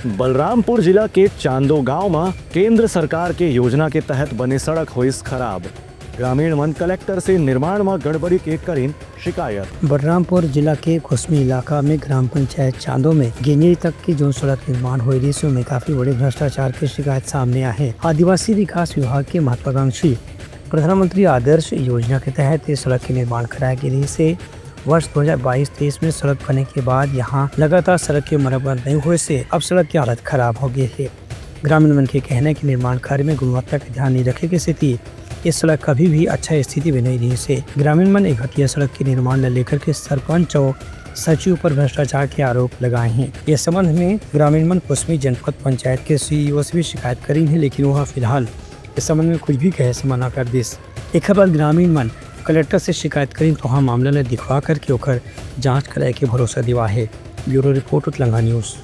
बलरामपुर जिला के चांदो गांव में केंद्र सरकार के योजना के तहत बने सड़क हुई खराब। ग्रामीण मन कलेक्टर से निर्माण में गड़बड़ी के करीन शिकायत। बलरामपुर जिला के खुसमी इलाका में ग्राम पंचायत चांदो में गिनी तक की जो सड़क निर्माण हो रही है में काफी बड़े भ्रष्टाचार की शिकायत सामने आए हैं। आदिवासी विकास विभाग के महत्वाकांक्षी प्रधानमंत्री आदर्श योजना के तहत इस सड़क के निर्माण कराया गया से वर्ष 2022-23 में सड़क बनने के बाद यहाँ लगातार सड़क की मरम्मत नहीं हुए से अब सड़क की हालत खराब हो गई है। ग्रामीण मन के कहने की निर्माण कार्य में गुणवत्ता का ध्यान नहीं रखे की स्थिति ये सड़क कभी भी अच्छा स्थिति में नहीं रही से ग्रामीण मन एक घटिया सड़क के निर्माण न लेकर के सरपंच और सचिव पर भ्रष्टाचार के आरोप लगाए हैं। इस संबंध में ग्रामीण मन कुसमी जनपद पंचायत के सीईओ से भी शिकायत करी है, लेकिन वह फिलहाल इस संबंध में कुछ भी कहे से मना कर दिस। एक बार ग्रामीण मन कलेक्टर से शिकायत करी तो हाँ मामला ने दिखवा करके होकर जांच कराए के भरोसा दिवा है। ब्यूरो रिपोर्ट उत्लंघा न्यूज़।